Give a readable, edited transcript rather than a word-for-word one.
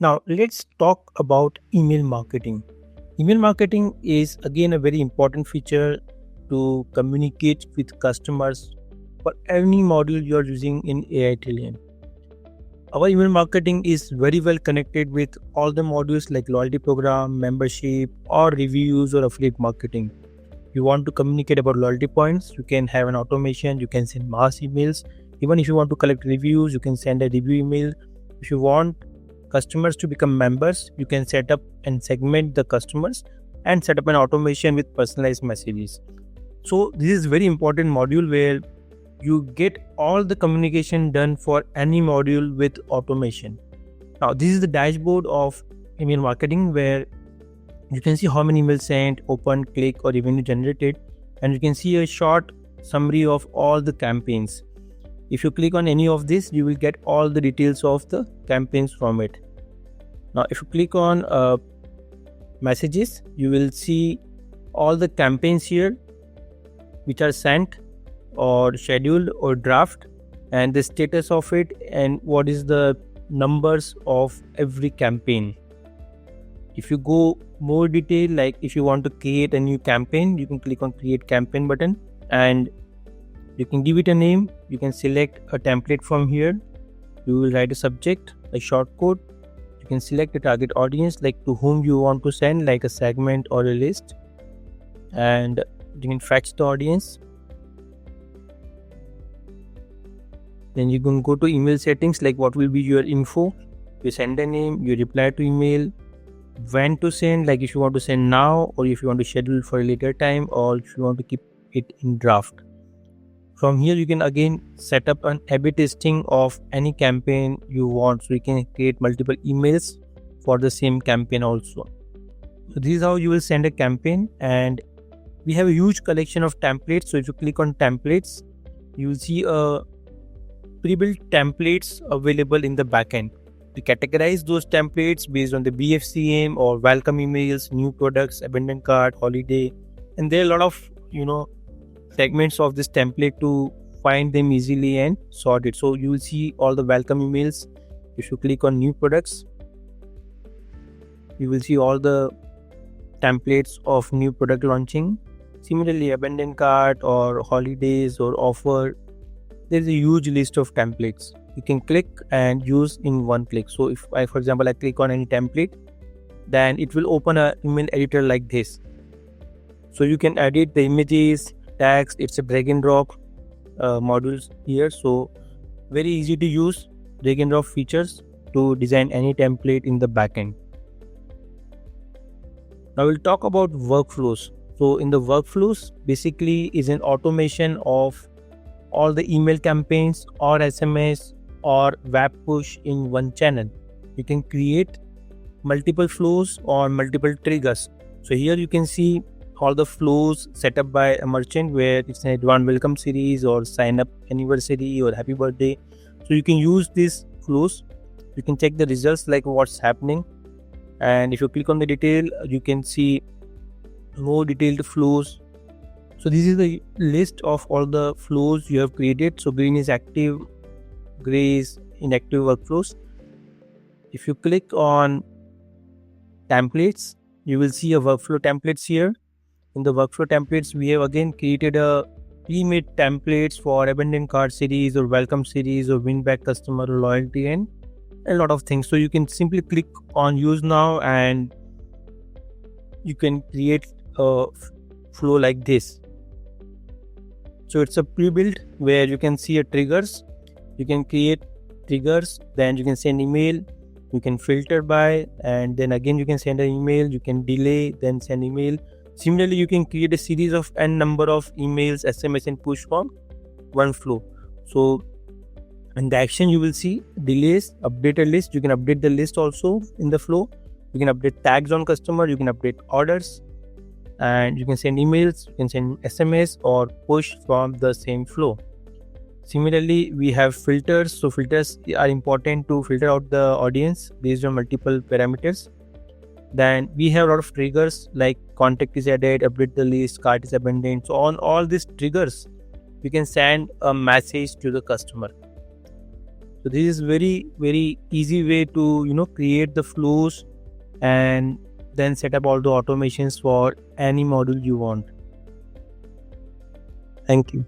Now let's talk about email marketing. Email marketing is again a very important feature to communicate with customers for any module you are using in AiTrillion's. Our email marketing is very well connected with all the modules like loyalty program, membership, or reviews or affiliate marketing. If you want to communicate about loyalty points, you can have an automation, you can send mass emails. Even if you want to collect reviews, you can send a review email. If you want customers to become members, you can set up and segment the customers and set up an automation with personalized messages. So this is very important module where you get all the communication done for any module with automation. Now this is the dashboard of email marketing where you can see how many emails sent, opened, clicked, or revenue generated, and you can see a short summary of all the campaigns. If you click on any of this, you will get all the details of the campaigns from it. Now if you click on messages, you will see all the campaigns here which are sent or scheduled or draft, and the status of it, and what is the numbers of every campaign. If you go more detail, like if you want to create a new campaign, you can click on create campaign button and you can give it a name. You can select a template from here. You will write a subject, a short code. You can select a target audience, like to whom you want to send, like a segment or a list, and you can fetch the audience. Then you can go to email settings, like what will be your info. You send a name, you reply to email, when to send, like if you want to send now, or if you want to schedule for a later time, or if you want to keep it in draft. From here you can again set up an A/B testing of any campaign you want, so you can create multiple emails for the same campaign also. So this is how you will send a campaign, and we have a huge collection of templates. So if you click on templates, you will see a pre-built templates available in the backend. We categorize those templates based on the BFCM or welcome emails, new products, abandoned cart, holiday, and there are a lot of segments of this template to find them easily and sort it. So you will see all the welcome emails. If you click on new products, you will see all the templates of new product launching. Similarly, abandoned cart or holidays or offer, there is a huge list of templates you can click and use in one click. So if I, for example, I click on any template, then it will open an email editor like this. So you can edit the images, tags. It's a drag and drop modules here. So very easy to use drag and drop features to design any template in the backend. Now we'll talk about workflows. So in the workflows, basically is an automation of all the email campaigns or SMS or web push in one channel. You can create multiple flows or multiple triggers. So here you can see all the flows set up by a merchant where it's an advanced welcome series or sign up anniversary or happy birthday. So you can use these flows. You can check the results, like what's happening. And if you click on the detail, you can see more detailed flows. So this is the list of all the flows you have created. So green is active, gray is inactive workflows. If you click on templates, you will see a workflow templates here. In the workflow templates, we have again created a pre-made templates for abandoned cart series or welcome series or win back customer or loyalty and a lot of things. So you can simply click on use now and you can create a flow like this. So it's a pre-built where you can see a triggers. You can create triggers, then you can send email, you can filter by, and then again you can send an email, you can delay, then send email. Similarly, you can create a series of n number of emails, SMS and push from one flow. So in the action you will see delays, update a list. You can update the list also in the flow. You can update tags on customer, you can update orders, and you can send emails, you can send SMS or push from the same flow. Similarly, we have filters. So filters are important to filter out the audience based on multiple parameters. Then we have a lot of triggers like contact is added, update the list, cart is abandoned. So on all these triggers, you can send a message to the customer. So this is very easy way to create the flows and then set up all the automations for any module you want. Thank you.